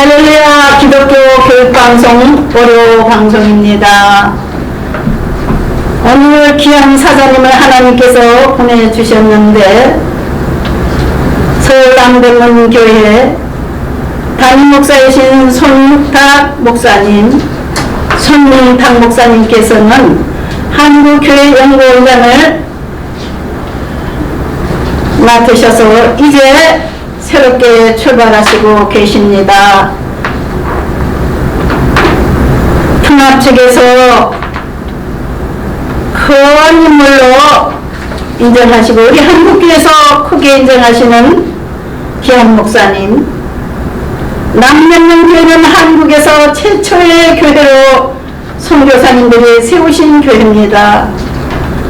할렐루야 기독교 교육방송 월요 방송입니다. 오늘 귀한 사자님을 하나님께서 보내주셨는데 서울 남대문 교회 담임 목사이신 손탁 목사님, 손민탁 목사님께서는 한국교회연구원장을 맡으셔서 이제 새롭게 출발하시고 계십니다. 통합 측에서 큰 인물로 인정하시고 우리 한국교회에서 크게 인정하시는 기한 목사님, 남명령 교회는 한국에서 최초의 교회로 선교사님들이 세우신 교회입니다.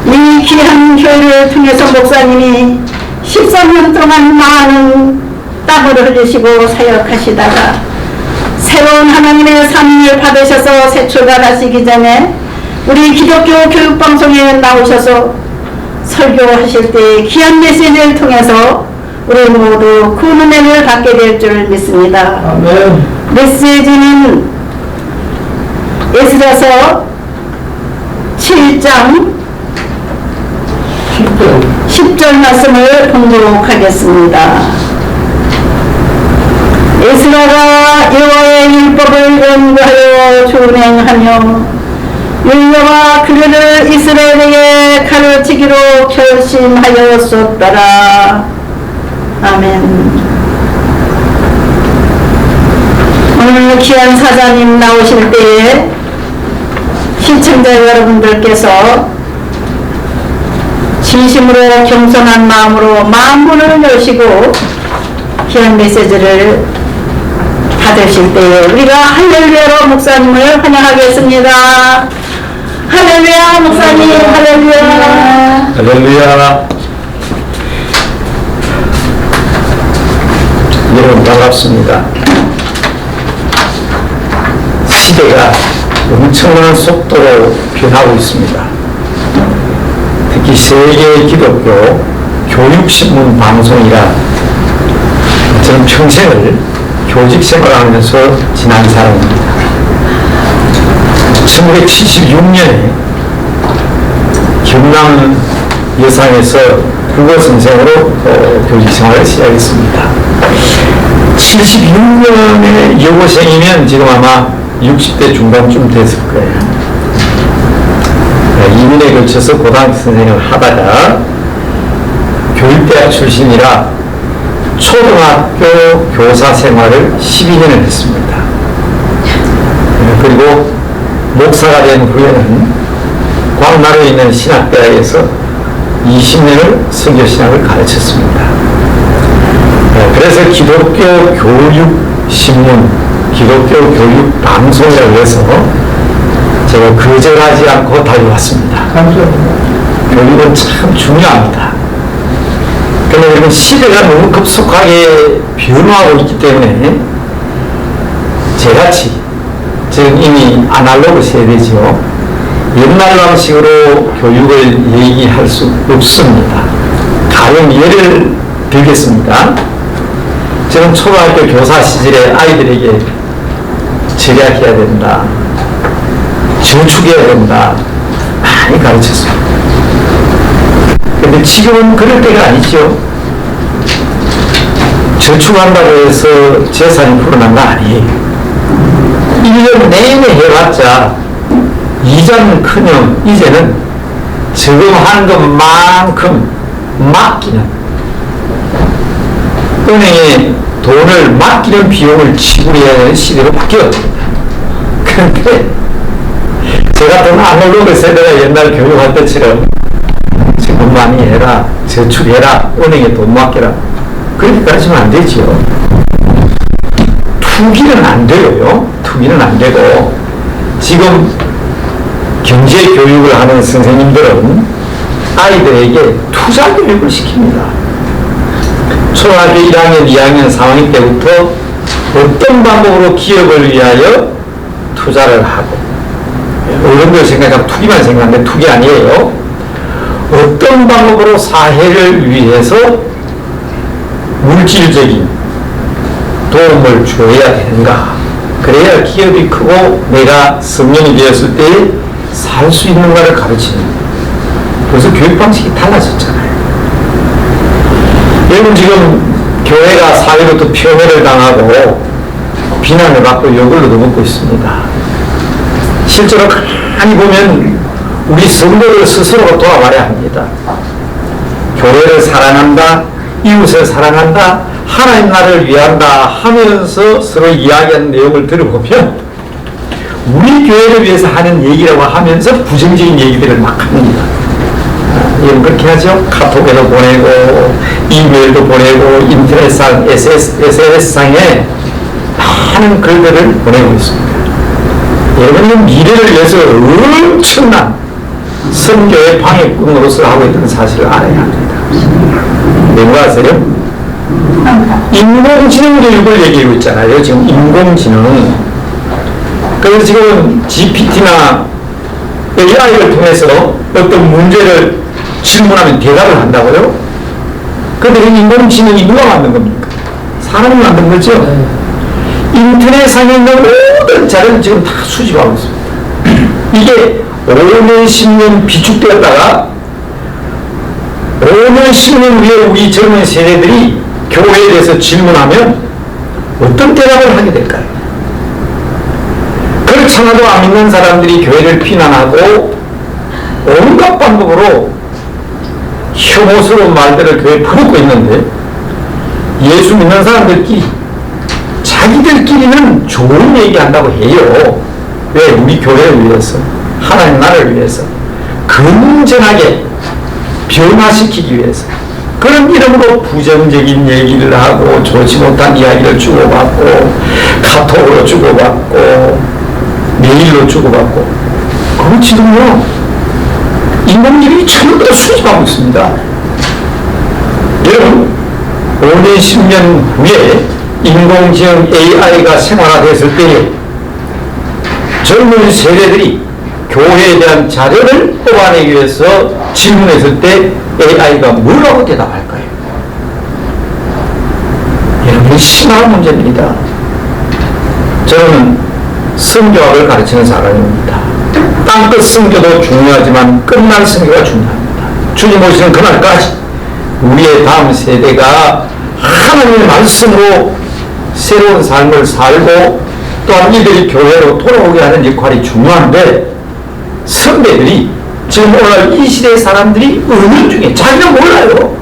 이 귀한 교회를 통해서 목사님이 13년 동안 많은 땀을 흘리시고 사역하시다가 새로운 하나님의 섭리를 받으셔서 새 출발하시기 전에 우리 기독교 교육방송에 나오셔서 설교하실 때 귀한 메시지를 통해서 우리 모두 그 은혜를 받게 될 줄 믿습니다. 아멘. 메시지는 에스라서 7장 10절 말씀을 봉독 하겠습니다. 에스라가 여호와의 율법을 연구하여 준행하며 율법과 규례를 이스라엘에게 가르치기로 결심하였었더라. 아멘. 오늘 귀한 사자님 나오실 때에 시청자 여러분들께서 진심으로 겸손한 마음으로 마음문을 여시고 귀한 메시지를 받으실 때에 우리가 할렐루야로 목사님을 환영하겠습니다. 할렐루야 목사님, 할렐루야. 할렐루야. 여러분 반갑습니다. 시대가 엄청난 속도로 변하고 있습니다. 특히 세계 기독교 교육신문 방송이라 저는 평생을 교직 생활하면서 지난 사람입니다. 1976년에 경남 여상에서 국어 선생으로 교직 생활을 시작했습니다. 76년에 여고생이면 지금 아마 60대 중반쯤 됐을 거예요. 2년에 걸쳐서 고등학교 선생님을 하다가 교육대학 출신이라 초등학교 교사 생활을 12년을 했습니다. 그리고 목사가 된 후에는 광나루에 있는 신학대학에서 20년을 선교신학을 가르쳤습니다. 그래서 기독교 교육신문, 기독교 교육방송이라고 해서 제가 거절하지 않고 달려왔습니다. 교육은 참 중요합니다. 그런데 지금 시대가 너무 급속하게 변화하고 있기 때문에 저같이 지금 이미 아날로그 세대죠. 옛날 방식으로 교육을 얘기할 수 없습니다. 가령 예를 들겠습니다. 저는 초등학교 교사 시절에 아이들에게 절약해야 된다, 저축해야 된다 많이 가르쳤습니다. 근데 지금은 그럴 때가 아니죠. 저축한다고 해서 재산이 불어난 거 아니에요. 1년 내내 해봤자 이자는 커녕 이제는 저금한 것만큼 맡기는, 은행에 돈을 맡기는 비용을 지불해야 하는 시대로 바뀌었습니다. 그런데 저 같은 아날로그 세대가 옛날 교육할 때처럼 지금 많이 해라, 저축해라, 은행에 돈 맡겨라 그렇게 가르치면 안 되지요. 투기는 안 돼요. 투기는 안 되고, 지금 경제 교육을 하는 선생님들은 아이들에게 투자 교육을 시킵니다. 초등학교 1학년, 2학년, 3학년 때부터 어떤 방법으로 기업을 위하여 투자를 하고, 어른들 생각하면 투기만 생각하는데 투기 아니에요. 어떤 방법으로 사회를 위해서 물질적인 돈 도움을 줘야 되는가? 그래야 기업이 크고 내가 성령이 되었을 때 살 수 있는가를 가르치는 거예요. 그래서 교육 방식이 달라졌잖아요. 여러분, 지금 교회가 사회로부터 표현을 당하고 비난을 받고 욕을 얻어먹고 있습니다. 실제로 가만히 보면 우리 성도들 스스로가 돌아봐야 합니다. 교회를 사랑한다, 이웃을 사랑한다, 하나님 나라를 위한다 하면서 서로 이야기하는 내용을 들어보면 우리 교회를 위해서 하는 얘기라고 하면서 부정적인 얘기들을 막 합니다. 여러분 그렇게 하죠? 카톡에도 보내고 이메일도 보내고 인터넷상 SNS상에 많은 글들을 보내고 있습니다. 여러분은 미래를 위해서 엄청난 선교의 방해꾼 노릇을 하고 있다는 사실을 알아야 합니다. 뭔가 아세요? 인공지능 교육을 얘기하고 있잖아요. 지금 인공지능. 그래서 지금 GPT나 AI를 통해서 어떤 문제를 질문하면 대답을 한다고요? 그런데 그 인공지능이 누가 만든 겁니까? 사람이 만든 거죠? 인터넷상에 있는 모든 자료를 지금 다 수집하고 있습니다. 이게 5년, 10년 비축되었다가 5년, 10년 후에 우리 젊은 세대들이 교회에 대해서 질문하면 어떤 대답을 하게 될까요? 그렇잖아도 안 믿는 사람들이 교회를 비난하고 온갖 방법으로 혐오스러운 말들을 교회에 퍼붓고 있는데 예수 믿는 사람들끼리 자기들끼리는 좋은 얘기한다고 해요. 왜? 우리 교회를 위해서, 하나님 나라를 위해서 건전하게 변화시키기 위해서. 그런 이름으로 부정적인 얘기를 하고 좋지 못한 이야기를 주고받고 카톡으로 주고받고 메일로 주고받고, 그건 지금요 인공지능이 전부 다 수집하고 있습니다. 여러분 5년 10년 후에 인공지능 AI가 생활화됐을 때에 젊은 세대들이 교회에 대한 자료를 뽑아내기 위해서 질문했을 때 AI가 뭐라고 대답할까요? 여러분 심한 문제입니다. 저는 선교학을 가르치는 사람입니다. 땅끝 선교도 중요하지만 끝날 선교가 중요합니다. 주님 오시는 그날까지 우리의 다음 세대가 하나님의 말씀으로 새로운 삶을 살고 또한 이들이 교회로 돌아오게 하는 역할이 중요한데, 선배들이 지금 오늘 이 시대의 사람들이 은연 중에 자기가 몰라요.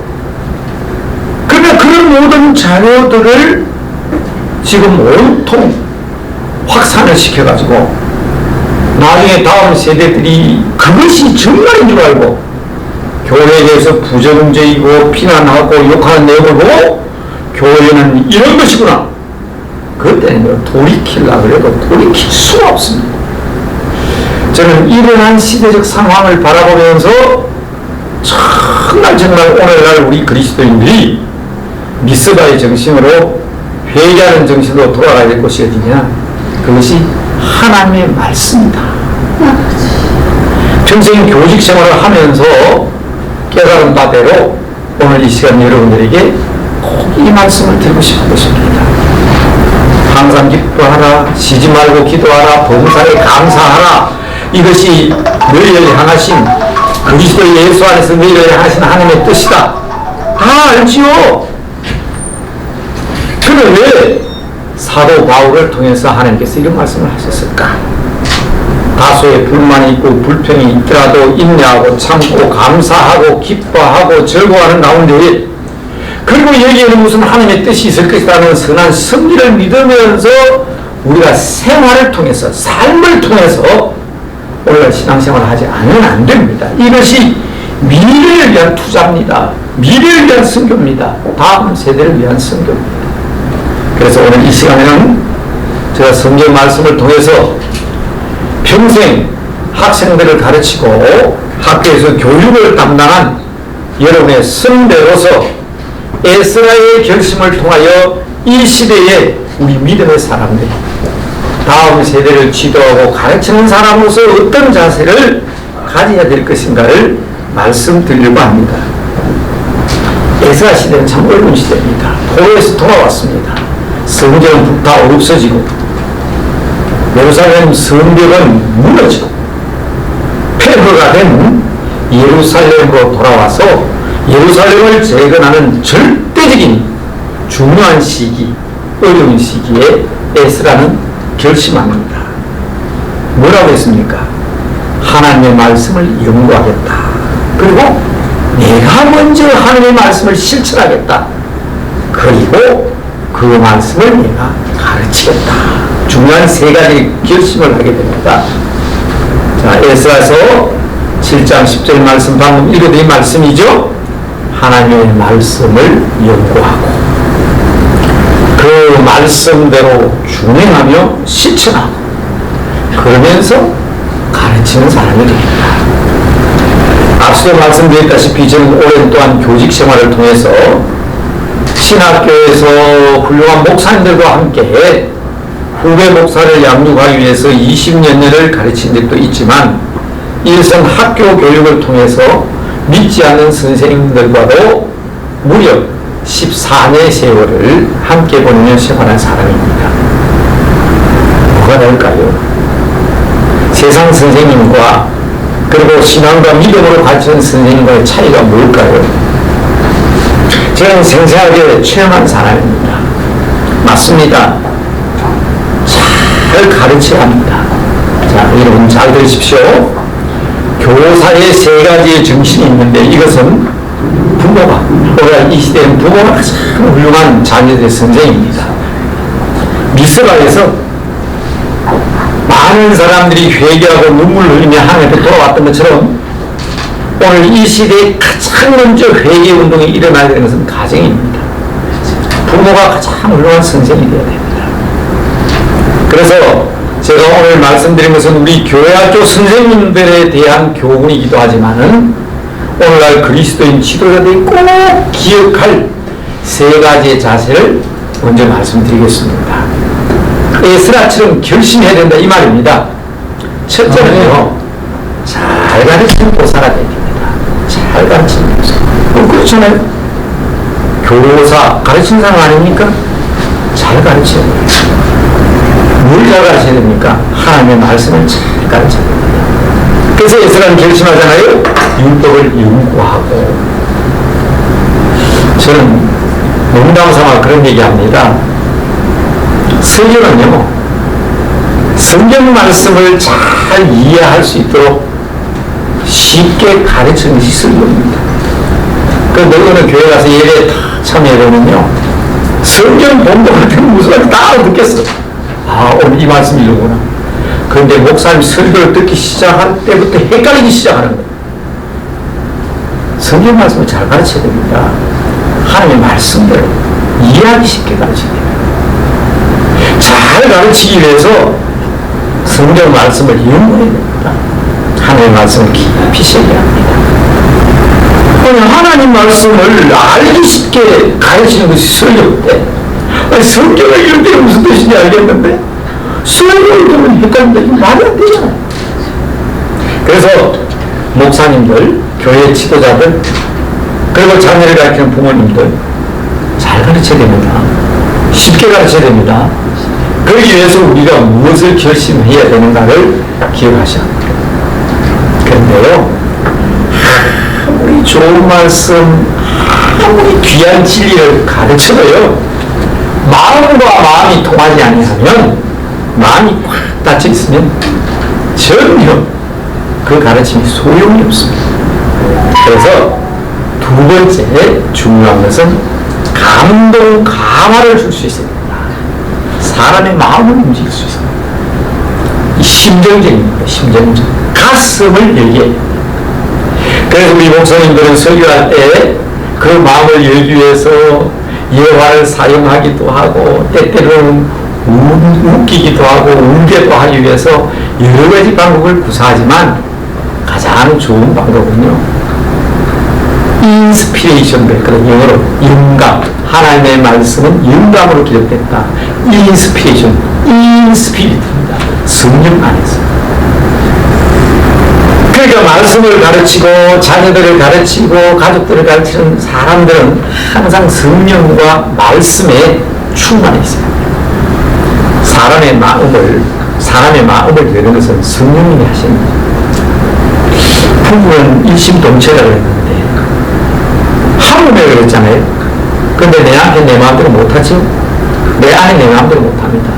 그러면 그런 모든 자료들을 지금 온통 확산을 시켜가지고 나중에 다음 세대들이 그것이 정말인 줄 알고 교회에 대해서 부정적이고 비난하고 욕하는 내용을 보고 교회는 이런 것이구나. 그때는 돌이키려고 해도 돌이킬 수가 없습니다. 저는 일어난 시대적 상황을 바라보면서 정말 오늘날 우리 그리스도인들이 미스바의 정신으로 회개하는 정신으로 돌아가야 될 것이 어디냐? 그것이 하나님의 말씀이다. 평생 교직 생활을 하면서 깨달은 바대로 오늘 이 시간 여러분들에게 꼭 이 말씀을 드리고 싶은 것입니다. 항상 기뻐하라, 쉬지 말고 기도하라, 범사에 감사하라. 이것이 너희를 향하신 그리스도 예수 안에서 너희를 향하신 하나님의 뜻이다. 다 알지요. 그런데 왜 사도 바울을 통해서 하나님께서 이런 말씀을 하셨을까? 다소의 불만이 있고 불평이 있더라도 인내하고 참고 감사하고 기뻐하고 즐거워하는 가운데, 그리고 여기에는 무슨 하나님의 뜻이 있을 것이라는 선한 성기를 믿으면서 우리가 생활을 통해서, 삶을 통해서 오늘 신앙생활을 하지 않으면 안 됩니다. 이것이 미래를 위한 투자입니다. 미래를 위한 선교입니다. 다음 세대를 위한 선교입니다. 그래서 오늘 이 시간에는 제가 성경 말씀을 통해서 평생 학생들을 가르치고 학교에서 교육을 담당한 여러분의 선배로서 에스라의 결심을 통하여 이 시대에 우리 믿음의 사람들, 다음 세대를 지도하고 가르치는 사람으로서 어떤 자세를 가져야 될 것인가를 말씀드리려고 합니다. 에스라 시대는 참 어려운 시대입니다. 포로에서 돌아왔습니다. 성전은 불타 없어지고 예루살렘 성벽은 무너지고 폐허가 된 예루살렘으로 돌아와서 예루살렘을 재건하는 절대적인 중요한 시기, 어려운 시기에 에스라는 결심합니다. 뭐라고 했습니까? 하나님의 말씀을 연구하겠다. 그리고 내가 먼저 하나님의 말씀을 실천하겠다. 그리고 그 말씀을 내가 가르치겠다. 중요한 세 가지 결심을 하게 됩니다. 자, 에스라서 7장 10절 말씀 방금 읽어드린 말씀이죠. 하나님의 말씀을 연구하고 그 말씀대로 준행하며 실천하고 그러면서 가르치는 사람이 됩니다. 앞서 말씀드렸다시피 저는 오랜 동안 교직 생활을 통해서 신학교에서 훌륭한 목사님들과 함께 후배 목사를 양육하기 위해서 20년을 가르친 적도 있지만 일선 학교 교육을 통해서 믿지 않는 선생님들과도 무려 14년의 세월을 함께 보내며 생활한 사람입니다. 뭐가 다를까요? 세상 선생님과 그리고 신앙과 믿음으로 가르치는 선생님과의 차이가 뭘까요? 저는 생생하게 체험한 사람입니다. 맞습니다. 잘 가르쳐야 합니다. 자, 여러분 잘 들으십시오. 교사의 세 가지의 정신이 있는데 이것은 부모가, 오늘 이 시대는 부모가 가장 훌륭한 자녀들의 선생입니다. 미스바에서 많은 사람들이 회개하고 눈물을 흘리며 하나님 앞에 돌아왔던 것처럼 오늘 이 시대에 가장 먼저 회개 운동이 일어나야 되는 것은 가정입니다. 부모가 가장 훌륭한 선생이 되어야 됩니다. 그래서 제가 오늘 말씀드린 것은 우리 교회학교 선생님들에 대한 교훈이기도 하지만은 오늘날 그리스도인 지도자들이 꼭 기억할 세 가지의 자세를 먼저 말씀드리겠습니다. 에스라처럼 결심해야 된다 이 말입니다. 첫째는요, 잘 가르치는 교사가 됩니다. 잘 가르치는 교사. 그렇잖아요. 교사 가르치는 사람 아닙니까? 잘 가르쳐야 됩니다. 뭘 잘 가르쳐야 됩니까? 하나님의 말씀을 잘 가르쳐야 됩니다. 그래서 에스라는 결심하잖아요. 율법을 연구하고. 저는 농담 삼아 그런 얘기합니다. 성경은요, 성경 말씀을 잘 이해할 수 있도록 쉽게 가르치는 것이 성경입니다. 그 너희는 교회 가서 예배에 다 참여해보면요, 성경 본문할 때는 무슨 말인지 다 알아듣겠어. 아, 오늘 이 말씀이 이러구나. 그런데 목사님 설교를 듣기 시작할 때부터 헷갈리기 시작하는 거예요. 성경 말씀을 잘 가르쳐야 됩니다. 하나님의 말씀대로 이해하기 쉽게 가르쳐야 됩니다. 잘 가르치기 위해서 성경 말씀을 연구해야 됩니다. 하나님의 말씀을 깊이 새겨야 합니다. 하나님 말씀을 알기 쉽게 가르치는 것이 설교인데, 성경을 읽을 때 무슨 뜻인지 알겠는데 설교를 들으면 헷갈린다. 이거 말이 안 되잖아요. 그래서 목사님들, 교회 지도자들, 그리고 자녀를 가르치는 부모님들 잘 가르쳐야 됩니다. 쉽게 가르쳐야 됩니다. 그러기 위해서 우리가 무엇을 결심해야 되는가를 기억하셔야 합니다. 그런데요, 아무리 좋은 말씀, 아무리 귀한 진리를 가르쳐도요, 마음과 마음이 통하지 아니하면, 마음이 꽉 닫혀 있으면 전혀 그 가르침이 소용이 없습니다. 그래서 두 번째 중요한 것은 감동, 감화를 줄 수 있어야 됩니다. 사람의 마음을 움직일 수 있어요. 심정적인 거예요. 심정적. 가슴을 열게 해요. 그래서 우리 목사님들은 설교할 때 그 마음을 열기 위해서 예화를 사용하기도 하고 때때로는 웃기기도 하고 울게도 하기 위해서 여러 가지 방법을 구사하지만 가장 좋은 방법은요, 인스피레이션도 했거든요. 영어로 영감. 하나님의 말씀은 영감으로 기록됐다. 인스피레이션, 인스피릿입니다. 성령 안에서. 그러니까 말씀을 가르치고 자녀들을 가르치고 가족들을 가르치는 사람들은 항상 성령과 말씀에 충만해 있어야 합니다. 사람의 마음을 여는 것은 성령님이 하십니다. 부부는 일심동체라고 했는데 하물며 그랬잖아요. 근데 내 앞에 내 마음대로 못하죠? 내 안에 내 마음대로 못합니다.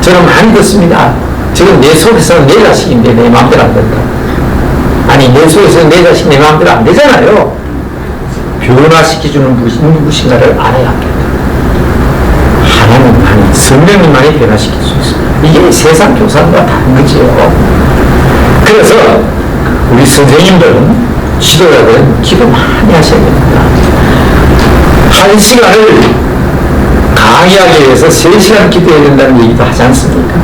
저는 많이 듣습니다. 지금 내 속에서는 내 자식인데 내 마음대로 안 된다. 아니, 내 속에서는 내 자식 내 마음대로 안 되잖아요. 변화시켜주는 분이 누구신가를 알아야 합니다. 하나님만이, 성령님만이 변화시킬 수 있습니다. 이게 세상 교사과 다른 거지요. 그래서 우리 선생님들은, 지도자들은 기도 많이 하셔야 됩니다. 1시간을 강의하기 위해서 3시간 기도해야 된다는 얘기도 하지 않습니까?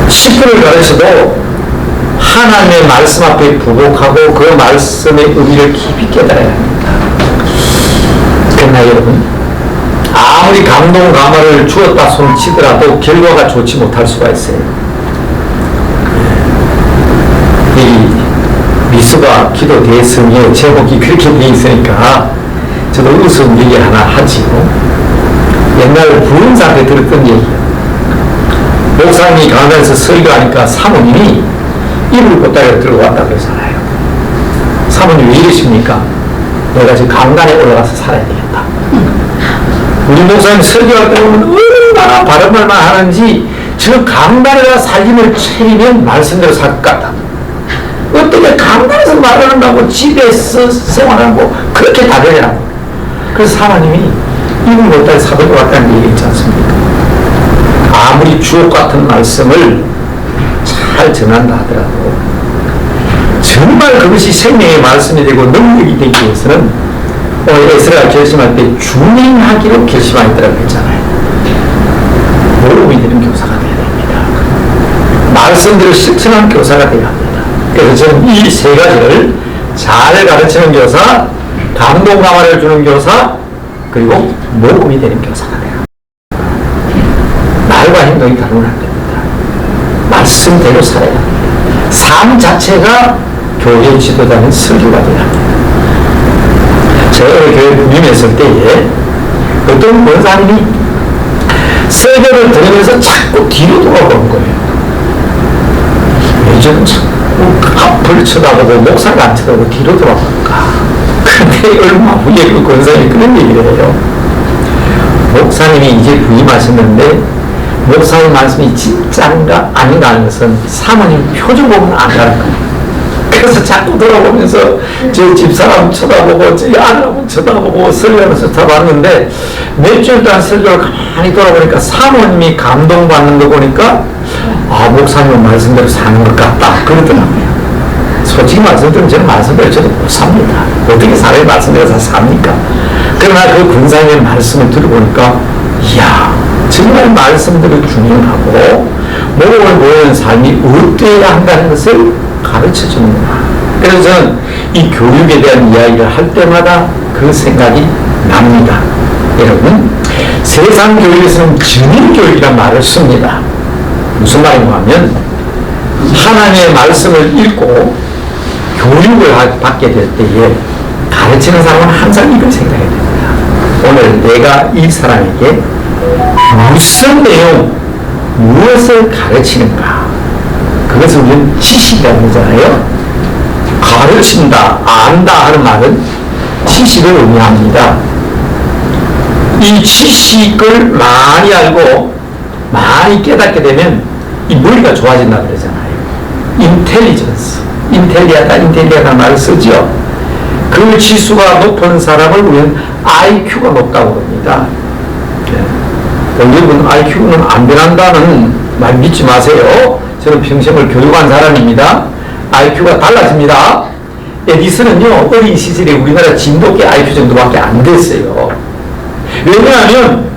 10분을 가르쳐도 하나님의 말씀 앞에 부복하고 그 말씀의 의미를 깊이 깨달아야 합니다. 그러나 여러분, 아무리 감동 감화를 주었다 손 치더라도 결과가 좋지 못할 수가 있어요. 이 미수가 기도 대성의 제목이 그렇게 되어 있으니까 저도 웃음 얘기 하나 하지요. 옛날 부흥사한테 들었던 얘기예요. 목사님이 강단에서 설교하니까 사모님이 이불 보따리를 들고 왔다고 그러잖아요. 사모님 왜 이러십니까? 내가 지금 강단에 올라가서 살아야 되겠다. 우리 목사님 설교할 때 보면 얼마나 바른 말만 하는지 저 강단에 가서 살림을 차리면 말씀대로 살 것 같다. 어떻게 강단에서 말을 한다고 집에서 생활하고 그렇게 다르냐고. 그래서 사모님이 이불 보따리 사들고 왔다는 얘기 있지 않습니까? 아무리 주옥 같은 말씀을 잘 전한다 하더라도 정말 그것이 생명의 말씀이 되고 능력이 되기 위해서는 오늘 에스라가 결심할 때 준행하기로 결심하였다고 했잖아요. 모범이 되는 교사가 되어야 됩니다. 말씀대로 실천하는 교사가 되어야 합니다. 그래서 저는 이 3가지를 잘 가르치는 교사, 감동 감화를 주는 교사, 그리고 모범이 되는 교사가 돼요. 말과 행동이 다르면 안 됩니다. 말씀대로 살아야 합니다. 삶 자체가 교회 지도자는 설교가 돼야 합니다. 제가 교회 부임했을 때에 어떤 권사님이 설교를 들으면서 자꾸 뒤로 돌아보는 거예요. 요즘 자꾸 앞을 쳐다보고 목사가 안 쳐다보고 뒤로 돌아볼까. 그런데 얼마 후에 그 권사님이 그런 얘기를 해요. 목사님이 이제 부임하셨는데 목사님 말씀이 진짜인가 아닌가 하는 것은 사모님 표정 보면 안다는 거예요. 그래서 자꾸 돌아보면서 저 집사람 쳐다보고 저 아내라고 쳐다보고 설교하면서 쳐다봤는데 몇 주일 동안 설교를 가만히 돌아보니까 사모님이 감동받는 거 보니까 아, 목사님 말씀대로 사는 것 같다 그러더라고요. 솔직히 말씀드리면 저는 말씀대로 저도 못 삽니다. 어떻게 사람이 말씀대로 다 삽니까? 그러나 그 군사님의 말씀을 들어보니까 이야, 정말 말씀대로 준행하고 모범을 보이는 삶이 어때야 한다는 것을 가르쳐주는구나. 그래서 저는 이 교육에 대한 이야기를 할 때마다 그 생각이 납니다. 여러분, 세상 교육에서는 증인교육이라는 말을 씁니다. 무슨 말인가 하면 하나님의 말씀을 읽고 교육을 받게 될 때에 가르치는 사람은 항상 이걸 생각해야 됩니다. 오늘 내가 이 사람에게 무슨 내용, 무엇을 가르치는가. 그것을 우리는 지식이라고 하잖아요. 가르친다, 안다 하는 말은 지식을 의미합니다. 이 지식을 많이 알고 많이 깨닫게 되면 이 머리가 좋아진다 그러잖아요. 인텔리전스, 인텔리하다는 말을 쓰죠. 그 지수가 높은 사람을 우리는 IQ가 높다고 합니다. 여러분, IQ는 안 변한다는 말 믿지 마세요. 저는 평생을 교육한 사람입니다. IQ가 달라집니다. 에디슨은요, 어린 시절에 우리나라 진돗개 IQ 정도밖에 안 됐어요. 왜냐하면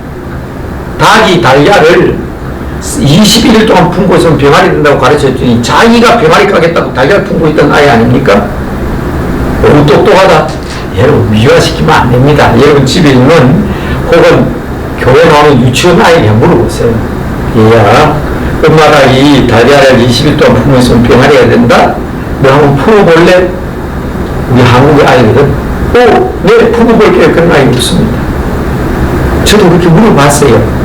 닭이 달걀을 21일 동안 품고 있으면 병아리 된다고 가르쳤더니 자기가 병아리 까겠다고 달걀 품고 있던 아이 아닙니까? 너무 똑똑하다. 여러분, 미화시키면 안 됩니다. 여러분 집에 있는 혹은 교회 나오는 유치원 아이에게 물어보세요. 얘야, 엄마가 이 달걀을 20일 동안 품고 있으면 병아리가 된다? 너 한번 풀어볼래? 우리 한국의 아이들은 네, 풀어볼게요. 그런 아이 없습니다. 저도 그렇게 물어봤어요.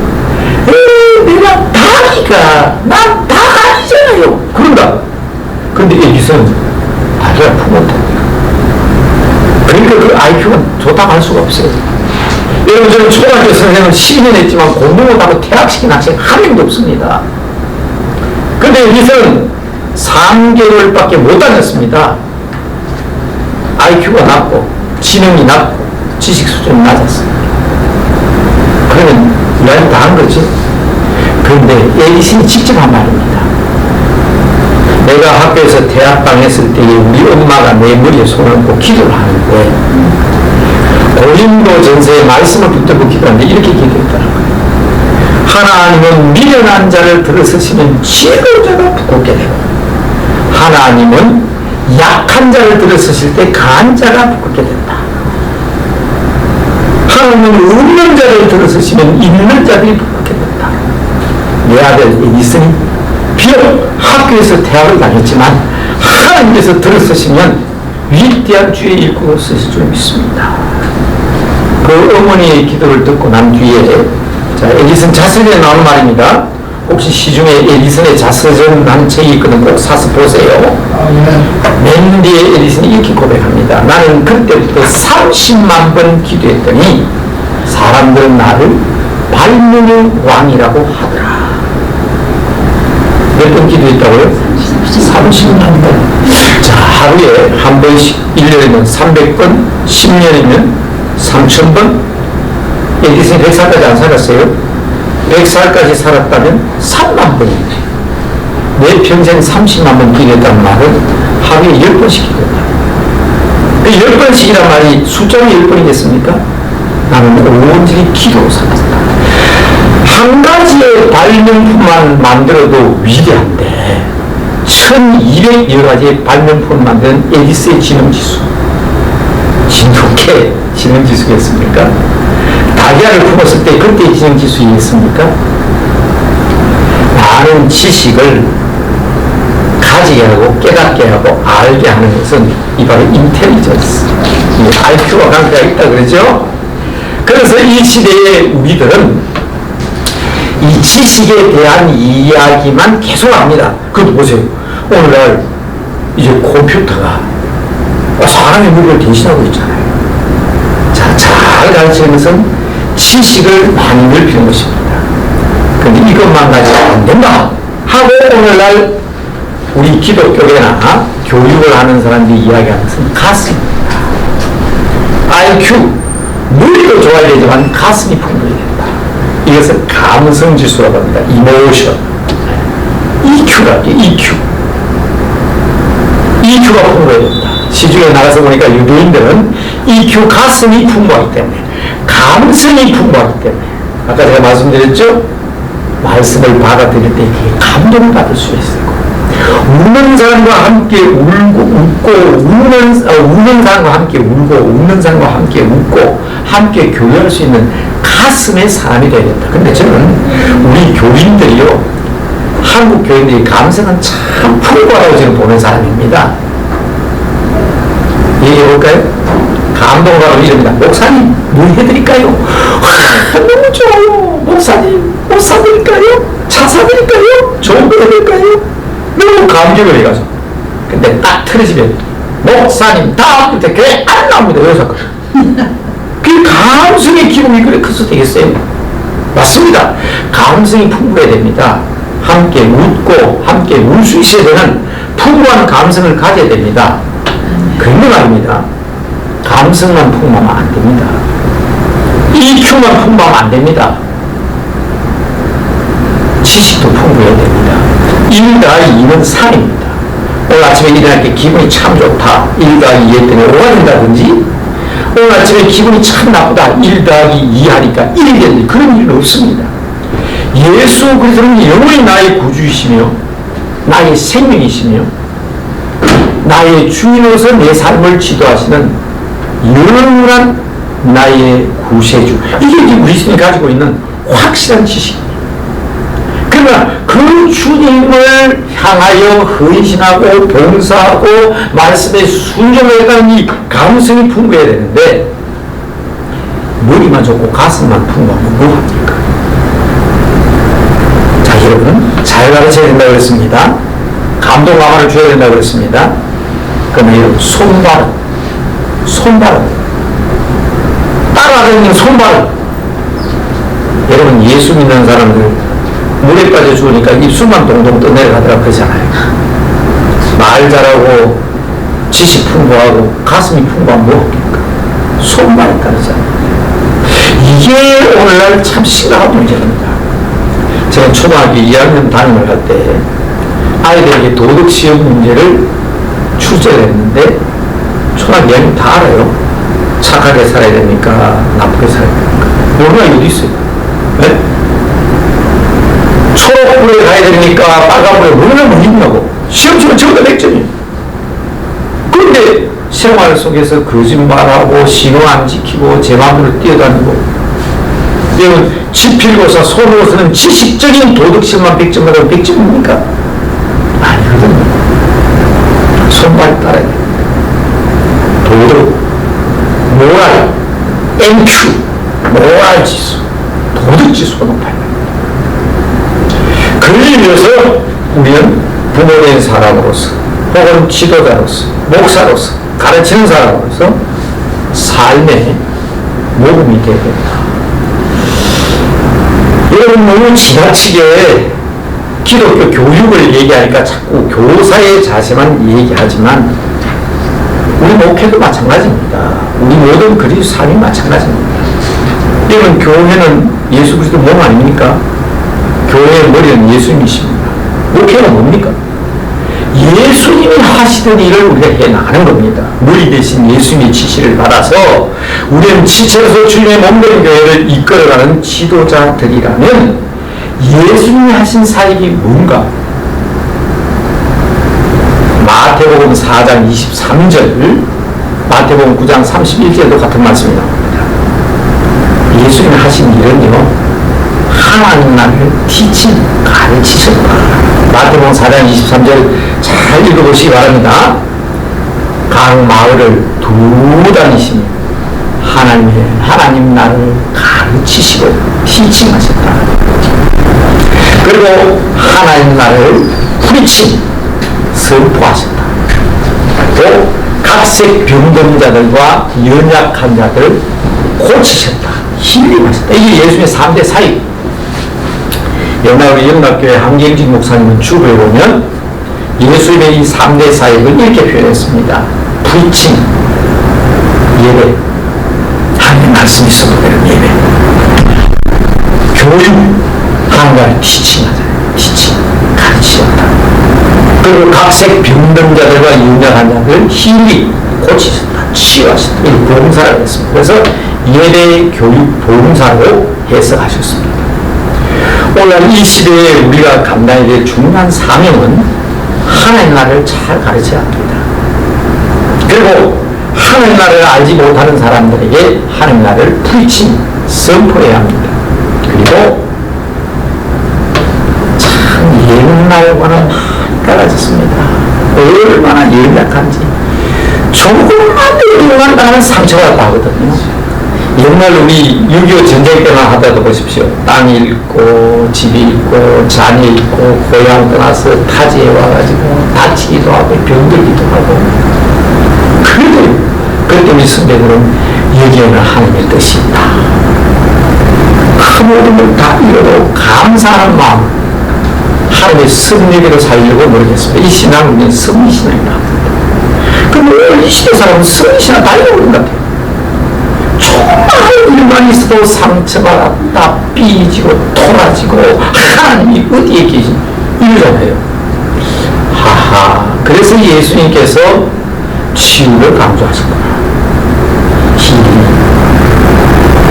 내가 다니까 난 다 아니잖아요. 그런다. 근데 에디슨은 아니야, 부모다. 그러니까 그 IQ가 좋다고 할 수가 없어요. 여러분, 저는 초등학교 선생을 12년 했지만 공부 못하고 퇴학시킨 학생 한 명도 없습니다. 근데 에디슨은 3개월밖에 못 다녔습니다. IQ가 낮고 지능이 낮고 지식 수준이 낮았어요. 그러면 이야기 다 한 거지. 그런데 에디슨이 직접 한 말입니다. 내가 학교에서 대학방 했을 때에 우리 엄마가 내 머리에 손을 얹고 기도를 하는데 고린도 전서의 말씀을 붙들고 기도하는데 이렇게 기도했더라고요. 하나님은 미련한 자를 들어서시면 지혜로자가 부끄럽게 되고 하나님은 약한 자를 들어서실 때 강한 자가 부끄럽게 된다. 하나님은 없는 자를 들어서시면 있는 자들이 부끄럽게 된다. 내 아들 에디슨이 비록 학교에서 대학을 다녔지만 하나님께서 들어서시면 위대한 주의 일꾼으로 쓰실 줄 믿습니다. 그 어머니의 기도를 듣고 난 뒤에 자, 에디슨 자서전에 나오는 말입니다. 혹시 시중에 에디슨의 자서전 한 책이 있거든. 꼭 사서 보세요. 맨 뒤에 에디슨이 이렇게 고백합니다. 나는 그때부터 30만 번 기도했더니 사람들은 나를 발명의 왕이라고 하더라. 몇 번 기도했다고요? 30만 번. 자, 하루에 한 번씩 1년이면 300번, 10년이면 3000번. 에디슨이 100살까지 안 살았어요? 100살까지 살았다면 3만 번입니다. 내 평생 30만 번 기도했다는 말은 하루에 10번씩 기도했다. 그 10번씩이란 말이 숫자는 10번이겠습니까? 나는 온전히 기도로 살았다. 한 가지의 발명품만 만들어도 위대한데 1200여 가지의 발명품을 만든 에디슨의 지능지수. 진돗개 지능지수겠습니까? 달걀을 품었을 때 그때 지능지수이겠습니까? 많은 지식을 가지게 하고 깨닫게 하고 알게 하는 것은 이 바로 인텔리전스, IQ와 관계가 있다 그러죠. 그래서 이 시대의 우리들은 이 지식에 대한 이야기만 계속 합니다. 그것도 보세요. 오늘날 이제 컴퓨터가 사람의 무리를 대신하고 있잖아요. 자, 잘 가르치는 것은 지식을 많이 넓히는 것입니다. 그런데 이것만 가지고 안 된다 하고 오늘날 우리 기독교계나 교육을 하는 사람들이 이야기하는 것은 가슴입니다. IQ, 머리도 좋아야 되지만 가슴이 풍부해야 된다. 이것을 감성지수라고 합니다. 이모션. EQ라고 해요. EQ가 풍부해야 된다. 시중에 나가서 보니까 유대인들은 EQ, 가슴이 풍부하기 때문에, 감성이 풍부하기 때문에, 아까 제가 말씀드렸죠? 말씀을 받아들일 때 감동을 받을 수 있어요. 우는 사람과 함께 울고 웃고 우는 사람과 함께 울고 웃는 사람과 함께 웃고 함께 교류할 수 있는 가슴의 사람이 되야 된다. 근데 저는 우리 교인들이요, 한국 교인들이 감성은 참 풍부하다고 저는 보는 사람입니다. 얘기해볼까요? 감동받으면 이럽니다. 목사님, 뭐 해드릴까요? 너무 좋아요. 목사님, 뭐 사드릴까요? 차 사드릴까요? 좋은 거 해드릴까요? 너무 감격을 해가지고. 근데 딱 틀어지면 목사님 다음부터 교회 안 나옵니다. 여기서 그 감성의 기분이 그래 커서 되겠어요? 맞습니다. 감성이 풍부해야 됩니다. 함께 웃고 함께 울 수 있어야 되는 풍부한 감성을 가져야 됩니다. 그런 말입니다. 감성만 풍부하면 안 됩니다. EQ만 풍부하면 안 됩니다. 지식도 풍부해야 됩니다. 1 더하기 2는 3입니다. 오늘 아침에 일어날 때 기분이 참 좋다. 1 더하기 2 했더니 5가 된다든지, 오늘 아침에 기분이 참 나쁘다. 1 더하기 2 하니까 1이 되는 그런 일은 없습니다. 예수 그리스도는 영원히 나의 구주이시며 나의 생명이시며 나의 주인으로서 내 삶을 지도하시는 영원한 나의 구세주. 이게 우리 신이 가지고 있는 확실한 지식입니다. 그러나 그 주님을 향하여 헌신하고 봉사하고 말씀에 순종하는 이 감성이 풍부해야 되는데 머리만 좋고 가슴만 풍부하면 뭐합니까? 자, 여러분, 잘 가르쳐야 된다고 그랬습니다. 감동 강화를 줘야 된다고 그랬습니다. 그러면 여러분, 손발은 따라다니는 손발은 여러분, 예수 믿는 사람들 물에 빠져 죽으니까 입술만 동동 떠내려가더라 그러잖아요. 말 잘하고 지식 풍부하고 가슴이 풍부한 뭐합니까? 손발이 따르잖아요. 이게 오늘날 참 심각한 문제입니다. 제가 초등학교 2학년 담임을 할 때 아이들에게 도덕시험 문제를 출제를 했는데 초등학교 2학년 다 알아요. 착하게 살아야 됩니까? 나쁘게 살아야 됩니까? 모르는 게 어디 있어요? 네? 초록불에 가야 됩니까? 빨간불에 모르는 게 있냐고. 시험 치면 전부 다 100점이에요. 그런데 생활 속에서 거짓말하고 신호 안 지키고 제 마음대로 뛰어다니고 여러분 지필고사 소모서는 지식적인 도덕심만 100점 받으면 100점입니까? 아니거든요. 손발 따라야 돼. 도덕, 모랄, MQ, 모랄 지수, 도덕 지수가 높아야 돼. 그를 위해서 우리는 부모된 사람으로서 혹은 지도자로서 목사로서 가르치는 사람으로서 삶의 모범이 되어야 된다. 여러분 너무 지나치게 기독교 교육을 얘기하니까 자꾸 교사의 자세만 얘기하지만 우리 목회도 마찬가지입니다. 우리 모든 그리스도 삶이 마찬가지입니다. 여러분 교회는 예수 그리스도 몸 아닙니까? 교회의 머리는 예수님이십니다. 목회는 뭡니까? 예수님이 하시던 일을 우리가 해나가는 겁니다. 머리 대신 예수님의 지시를 받아서 우리는 지체로서 주님의 몸된 교회를 이끌어가는 지도자들이라면 예수님이 하신 사역이 뭔가? 마태복음 4장 23절, 마태복음 9장 31절도 같은 말씀이 나옵니다. 예수님이 하신 일은요, 하나님 나라를 티칭, 가르치셨다. 마태복음 4장 23절 잘 읽어보시기 바랍니다. 각 마을을 두다니시며 하나님 나라를 가르치시고 티칭하셨다. 그리고 하나님 나라를 프리칭, 선포하셨다. 또 각색 병동자들과 연약한 자들을 고치셨다. 힐링하셨다. 이게 예수님의 3대 사역. 옛날 우리 영락교회 한경직 목사님은 주부에 보면 예수님의 이 3대 사역을 이렇게 표현했습니다. 프리칭, 예배, 하나님의 말씀이 선포되는 예배, 교육, 하나님을 티칭하잖아요. 티칭, 가르치셨다. 그리고 각색 병든자들과 연약한 자들 힐링, 고치셨다. 치유하셨다. 이 보험사라고 했습니다. 그래서 예배, 교육, 보험사로 해석하셨습니다. 오늘 이 시대에 우리가 감당해야 될 중요한 사명은 하나님 나라를 잘 가르쳐야 합니다. 그리고 하나님 나라를 알지 못하는 사람들에게 하나님 나라를 프리칭, 선포해야 합니다. 그리고 참 옛날과는 달라졌습니다. 얼마나 연약한지 조금만 얘기만 나는 상처가 나거든요. 옛날 우리 6.25 전쟁 때만 하더라도 보십시오. 땅이 있고 집이 있고 자녀 있고 고향 떠나서 타지에 와가지고 다치기도 하고 병들기도 하고 그래도 그때 우리 선배들은 여기에는 하나님의 뜻이 있다. 그 모든 걸 다 이뤄도 감사하는 마음 하나님의 승리대로 살려고 노력했습니다. 이 신앙은 승리신앙이다. 그런데 이 시대 사람은 승리신앙 다 잃어버린 것 같아요. 조금만 일만 있어도 상처가 다 삐지고 토라지고 하나님이 어디에 계신 이러잖아요. 하하. 그래서 예수님께서 치유를 강조하셨구나.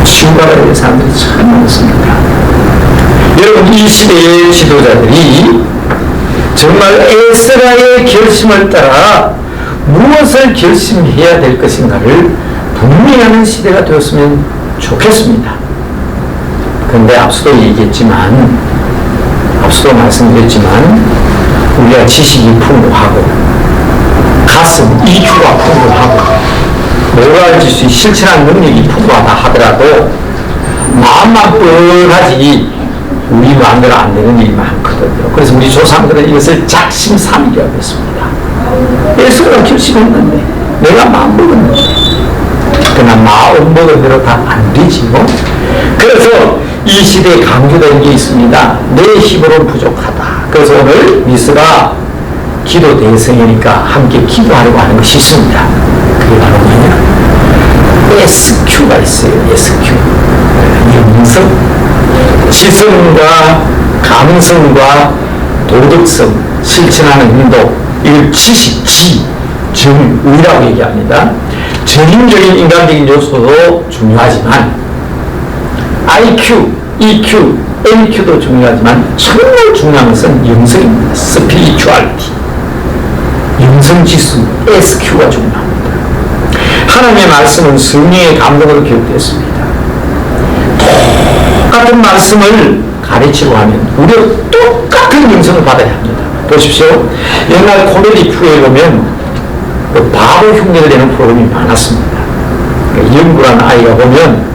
치유받아야 될 사람들이 참 많습니다. 여러분 이 시대의 지도자들이 정말 에스라의 결심을 따라 무엇을 결심해야 될 것인가를 분명하는 시대가 되었으면 좋겠습니다. 그런데 앞서도 얘기했지만, 앞서도 말씀드렸지만, 우리가 지식이 풍부하고, 가슴, EQ가 풍부하고, 몰아질 수 실천한 능력이 풍부하다 하더라도 마음만 뻔하지 우리 마음대로 안 되는 일이 많거든요. 그래서 우리 조상들은 이것을 작심삼일이라고 했습니다. 예수가 결심했는데 내가 마음 먹었는데 그러나 마음 먹은 대로 다 안 되지요. 그래서 이 시대에 강조되는 게 있습니다. 내 힘으로는 부족하다. 그래서 오늘 미스가 기도 대성이니까 함께 기도하려고 하는 것이 있습니다. 그게 바로 뭐냐? SQ가 있어요. SQ. 영성, 지성과 감성과 도덕성, 실천하는 행동, 이걸 지식, 지, 정, 의라고 얘기합니다. 전인적인 인간적인 요소도 중요하지만 IQ, EQ, NQ도 중요하지만 정말 중요한 것은 영성입니다. 스피리추얼리티, 영성지수, SQ가 중요합니다. 하나님의 말씀은 성령의 감동으로 기록되었습니다. 똑같은 말씀을 가르치고 하면 우리가 똑같은 영성을 받아야 합니다. 보십시오. 옛날 코미디 프로에 보면 그 바보 흉내를 내는 프로그램이 많았습니다. 영구라는 아이가 보면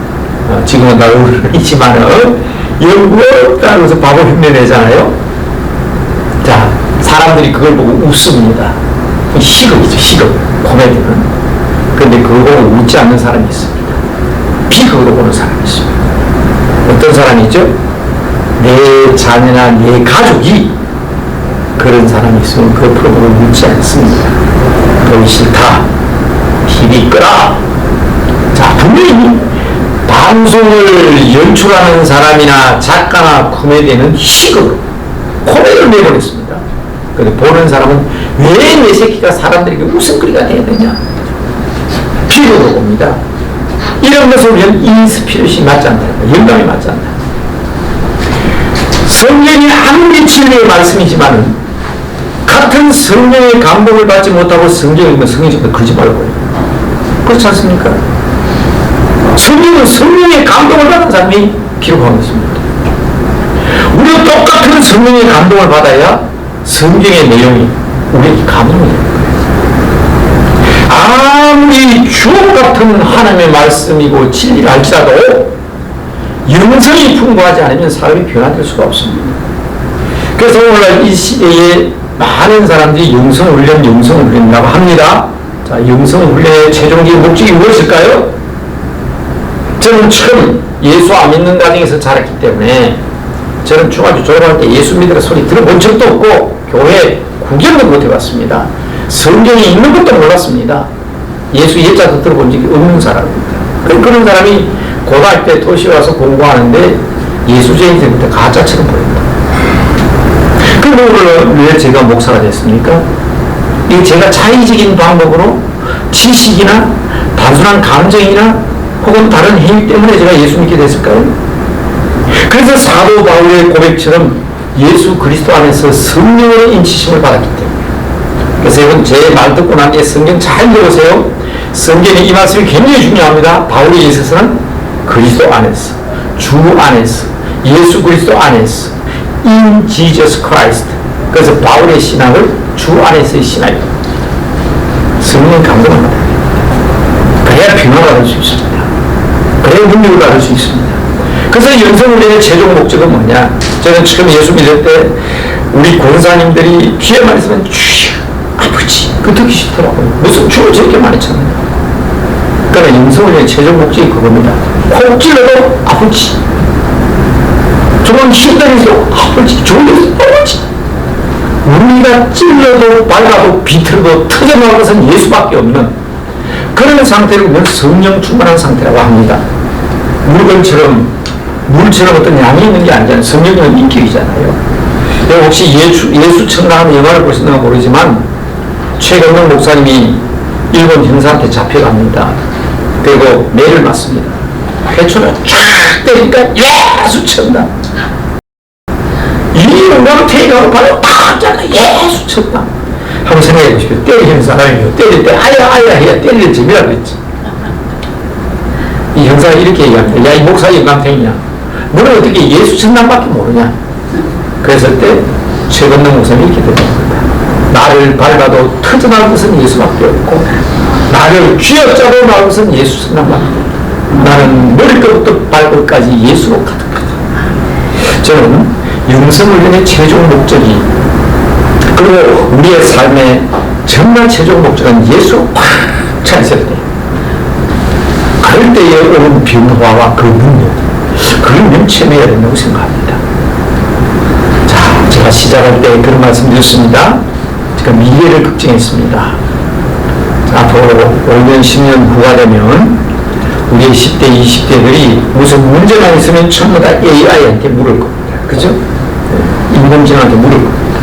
지금은 다 어른이지만은 영구라고 해서 바보 흉내 내잖아요. 자, 사람들이 그걸 보고 웃습니다. 희극이죠, 희극. 코미디는. 그런데 그걸 보고 웃지 않는 사람이 있습니다. 비극으로 보는 사람이 있습니다. 어떤 사람이죠? 내 자녀나 내 가족이 그런 사람이 있으면 그 프로그램을 웃지 않습니다. 보기 싫다. TV 끄라. 자, 분명히 방송을 연출하는 사람이나 작가나 코미디는 희극으로 코미디를 내보냈습니다. 근데 보는 사람은 왜 내 새끼가 사람들에게 웃음거리가 돼야 되냐? 비극으로 봅니다. 이런 것을 보면 인스피레이션이 맞지 않다. 영감이 맞지 않다. 성경이 아무리 진리의 말씀이지만은 같은 성령의 감동을 받지 못하고 성경을 읽으면 성경이 좀 그러지 말고요. 그렇지 않습니까? 성경은 성령의 감동을 받은 사람이 기록한 것입니다. 우리가 똑같은 성령의 감동을 받아야 성경의 내용이 우리에게 감동이 되는 거예요. 아무리 주옥 같은 하나님의 말씀이고 진리를 알지라도 영성이 풍부하지 않으면 사람이 변화될 수가 없습니다. 그래서 오늘날 이 시대에 많은 사람들이 영성 훈련이라고 합니다. 자, 영성 훈련의 최종적인 목적이 무엇일까요? 저는 처음 예수 안 믿는 가정에서 자랐기 때문에 저는 중학교 졸업할 때 예수 믿으라 소리 들어본 적도 없고 교회 구경도 못 해봤습니다. 성경이 있는 것도 몰랐습니다. 예수 예자도 들어본 적이 없는 사람입니다. 그런 사람이 고등학교 때 도시에 와서 공부하는데 예수쟁이 때부터 가짜처럼 보입니다. 그럼 왜 제가 목사가 됐습니까? 이게 제가 자의적인 방법으로 지식이나 단순한 감정이나 혹은 다른 행위 때문에 제가 예수 믿게 됐을까요? 그래서 사도 바울의 고백처럼 예수 그리스도 안에서 성령의 인치심을 받았기 때문에. 그래서 여러분 제 말 듣고 난 뒤에 성경 잘 읽어보세요. 성경의 이 말씀이 굉장히 중요합니다. 바울에 있어서는 그리스도 안에서, 주 안에서, 예수 그리스도 안에서, in Jesus Christ. 그래서 바울의 신앙을 주 안에서의 신앙입니다. 성령 감동을 받아야 됩니다. 그래야 평안을 받을 수 있습니다. 그래야 능력을 받을 수 있습니다. 그래서 영성훈련의 최종 목적은 뭐냐? 저는 처음 예수 믿을 때 우리 권사님들이 귀에만 있으면 주여 아버지 그 듣기 싫더라고요. 무슨 주를 저렇게 많이 찾는다. 그러나 영성훈련의 최종 목적이 그겁니다. 콕 찔러도 아버지, 조금 힘들어서 아버지, 졸려서 아버지. 우리가 찔러도 밟아도 비틀어도 터져나올 것은 예수밖에 없는 그런 상태를 우리는 성령 충만한 상태라고 합니다. 물처럼 어떤 양이 있는 게 아니잖아요. 성령은 인격이잖아요. 혹시 예수 청랑하는 영화를 보셨는가 모르지만 최경영 목사님이 일본 형사한테 잡혀갑니다. 그리고 매를 맞습니다. 회초를 쫙 때리니까 예수 쳤다. 이 영광 태가로 바로 딱 잡아 예수 쳤다. 한번 생각해 보십시오. 때리는 사람이요. 때릴 때 아야 해야 때리는 재미라고 했지. 이 형사가 이렇게 얘기합니다. 야, 이 목사 영감탱이냐? 너는 어떻게 예수 천당밖에 모르냐? 그랬을 때 최건능 목사님이 이렇게 대답합니다. 나를 밟아도 터져나올 것은 예수밖에 없고 나를 쥐어짜고 나올 것은 예수 생각만. 나는 머리끝부터 발끝까지 예수로 가득하다. 저는 영성을 위해 최종 목적이, 그리고 우리의 삶의 정말 최종 목적은 예수로 꽉 차 있어야 돼요. 그럴 때에 오는 변화와 그 능력, 그걸 면체해야 된다고 생각합니다. 자, 제가 시작할 때 그런 말씀 드렸습니다. 제가 미래를 걱정했습니다. 앞으로 5년, 10년 후가 되면 우리의 10대, 20대들이 무슨 문제가 있으면 전부 다 AI한테 물을 겁니다. 그죠? 인공지능한테 물을 겁니다.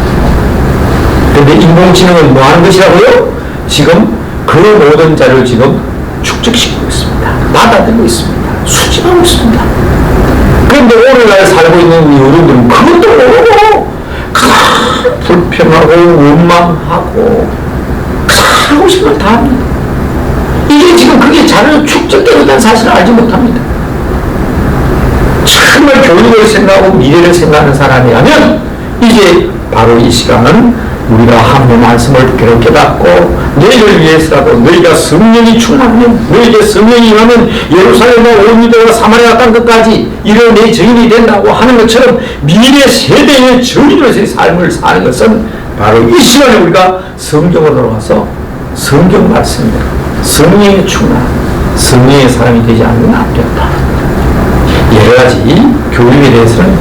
그런데 인공지능은 뭐 하는 것이라고요? 지금 그 모든 자료를 지금 축적시키고 있습니다. 받아들이고 있습니다. 수집하고 있습니다. 그런데 오늘날 살고 있는 우리 어른들은 그것도 모르고 불평하고 원망하고 하고 싶은 걸 다 합니다. 이게 지금 그게 자료로 축적되었다는 사실을 알지 못합니다. 정말 교육을 생각하고 미래를 생각하는 사람이라면 이제 바로 이 시간은 우리가 하나님의 말씀을 깨닫고 너희를 위해서라도 너희가 성령이 충만하면, 너희에게 성령이 임하면 예루살렘과 온 유대와 사마리아 땅 끝까지 이런 내 증인이 된다고 하는 것처럼 미래 세대의 증인으로서의 삶을 사는 것은 바로 이 시간에 우리가 성경으로 돌아가서 성경 말씀입니다. 성령의 충만, 성령의 사람이 되지 않으면 안 된다. 여러 가지 교육에 대해서는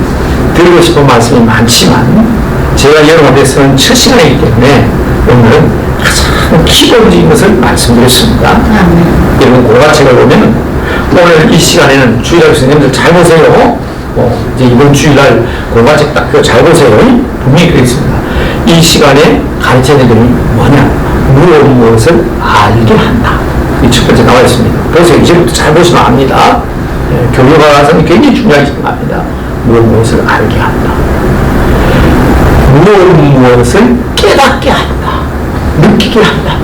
드리고 싶은 말씀이 많지만 제가 여러분께서는 첫 시간이기 때문에 오늘은 가장 기본적인 것을 말씀드렸습니다. 여러분 고가책을 보면 오늘 이 시간에는 주일날 선생님들 잘 보세요. 이제 이번 주일날 고가책 딱 잘 보세요. 분명히 그렇습니다. 이 시간에 가르쳐야 될 점이 뭐냐? 무엇을 알게 한다. 이 첫 번째 나와 있습니다. 그래서 이제부터 잘 보시면 압니다. 교육학에서는 굉장히 중요하게 생각합니다. 무엇을 알게 한다. 무엇을 깨닫게 한다. 느끼게 한다.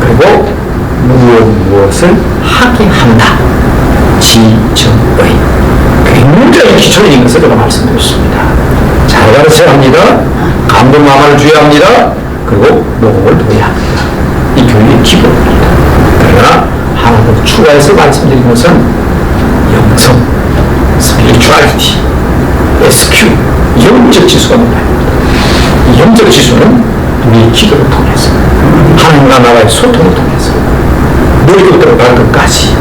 그리고 무엇을 하게 한다. 지정의. 굉장히 기초적인 것을 제가 말씀드렸습니다. 잘 가르쳐야 합니다. 감동마마를 주어야 합니다. 그리고 녹음을 둬야 합니다. 이 교육의 기본입니다. 그러나 하나 더 추가해서 말씀드린 것은 영성, spirituality, SQ, 영적 지수가 높아야 이 영적 지수는 우리의 기도를 통해서 하나님과 나와의 소통을 통해서 머리부터 발끝까지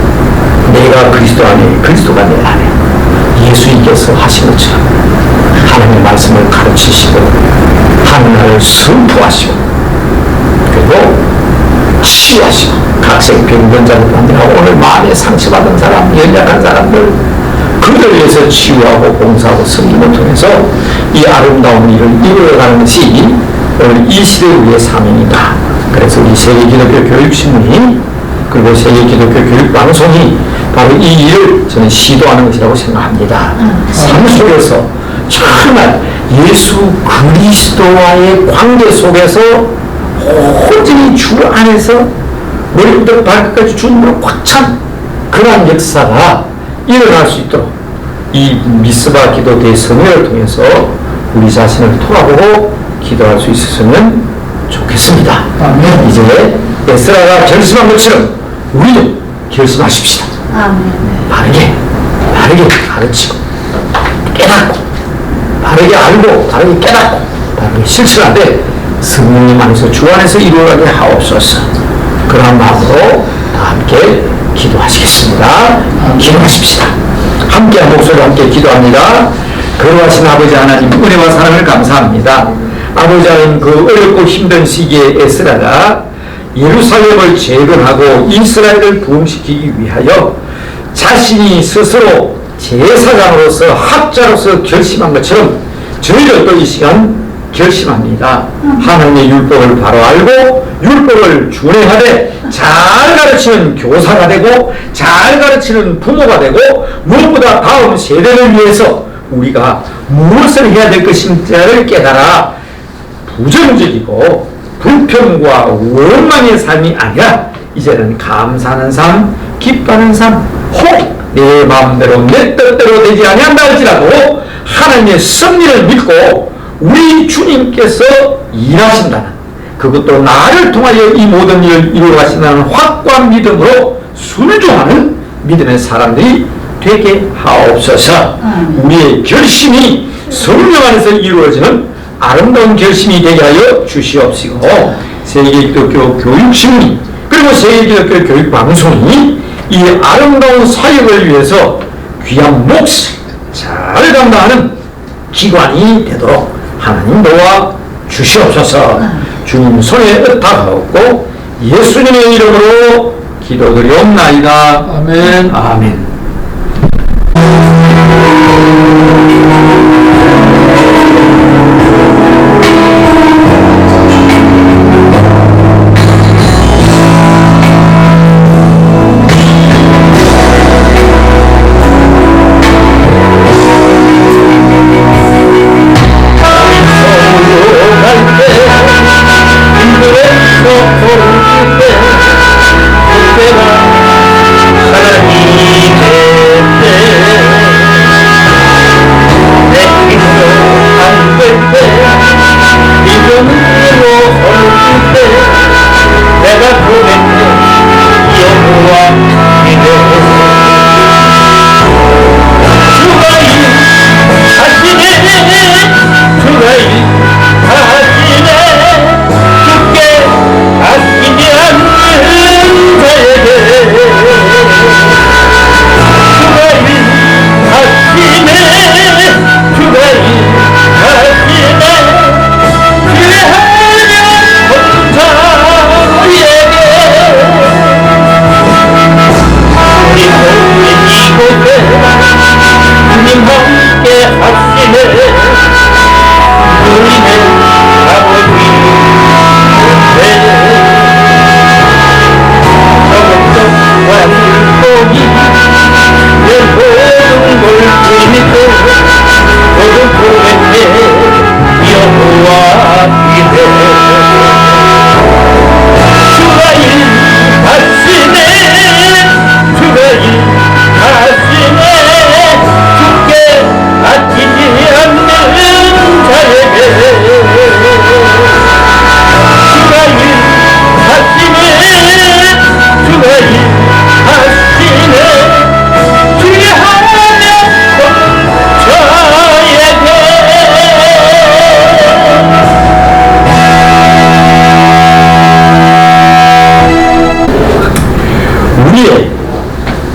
내가 그리스도 안에, 그리스도가 내 안에 예수님께서 하신 것처럼 하나님의 말씀을 가르치시고 하나님을 선포하시고 그리고 치유하시고 각색 병변자를 만들고 오늘 마음에 상처받은 사람, 연약한 사람들 그들을 위해서 치유하고 봉사하고 섬김을 통해서 이 아름다운 일을 이루어가는 것이 오늘 이 시대를 위해 사명이다. 그래서 우리 세계기독교 교육신문이 그리고 세계기독교 교육방송이 바로 이 일을 저는 시도하는 것이라고 생각합니다. 삶 속에서 정말 예수 그리스도와의 관계 속에서 온전히 주 안에서 머리부터 발끝까지 주님으로 꽉 찬 그러한 역사가 일어날 수 있도록 이 미스바 기도 대성회를 통해서 우리 자신을 돌아보고 기도할 수 있었으면 좋겠습니다. 아멘. 이제 에스라가 결심한 것처럼 우리도 결심하십시다. 아멘. 바르게 가르치고 깨닫고 바르게 알고 바르게 깨닫고 바르게 실천하되 성령님 안에서 주 안에서 이루어가게 하옵소서. 그런 마음으로 다 함께 기도하시겠습니다. 기도하십시다. 함께한 목소리로 함께 기도합니다. 거룩하신 아버지 하나님 은혜와 사랑을 감사합니다. 아버지 하나님 그 어렵고 힘든 시기에 에스라가 예루살렘을 재건하고 이스라엘을 부흥시키기 위하여 자신이 스스로 제사장으로서 학자로서 결심한 것처럼 저희도 또 이 시간 결심합니다. 하나님의 율법을 바로 알고 율법을 준행하되 잘 가르치는 교사가 되고 잘 가르치는 부모가 되고 무엇보다 다음 세대를 위해서 우리가 무엇을 해야 될 것인지를 깨달아 부정적이고 불평과 원망의 삶이 아니라 이제는 감사하는 삶, 기뻐하는 삶, 혹 내 마음대로 내 뜻대로 되지 아니한다 할지라도 하나님의 섭리를 믿고 우리 주님께서 일하신다는 그것도 나를 통하여 이 모든 일을 이루어 가신다는 확고한 믿음으로 순종하는 믿음의 사람들이 되게 하옵소서. 우리의 결심이 성령 안에서 이루어지는 아름다운 결심이 되게 하여 주시옵시고, 세계기독교 교육신문 그리고 세계기독교 교육방송이 이 아름다운 사역을 위해서 귀한 몫을 잘 감당하는 기관이 되도록 하나님 도와 주시옵소서. 주님 손에 의탁하옵고 예수님의 이름으로 기도드리옵나이다. 아멘. 아멘.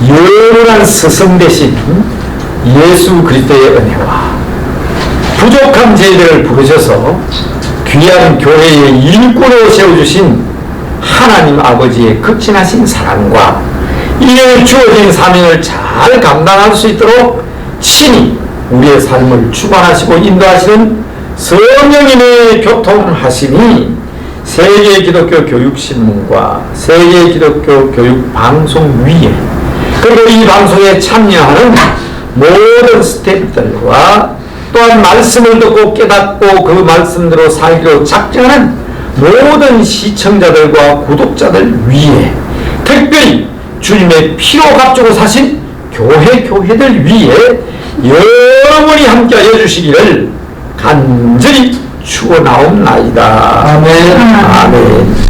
영원한 스승 되신 예수 그리스도의 은혜와 부족한 저희들을 부르셔서 귀한 교회의 일꾼으로 세워주신 하나님 아버지의 극진하신 사랑과 이에 주어진 사명을 잘 감당할 수 있도록 친히 우리의 삶을 주관하시고 인도하시는 성령님의 교통하심이 세계기독교 교육신문과 세계기독교 교육방송위에 그리고 이 방송에 참여하는 모든 스태프들과 또한 말씀을 듣고 깨닫고 그 말씀대로 살기로 작정하는 모든 시청자들과 구독자들 위에, 특별히 주님의 피로 값주고 사신 교회들 위에 영원히 함께하여 주시기를 간절히 축원하옵나이다. 아멘. 아멘.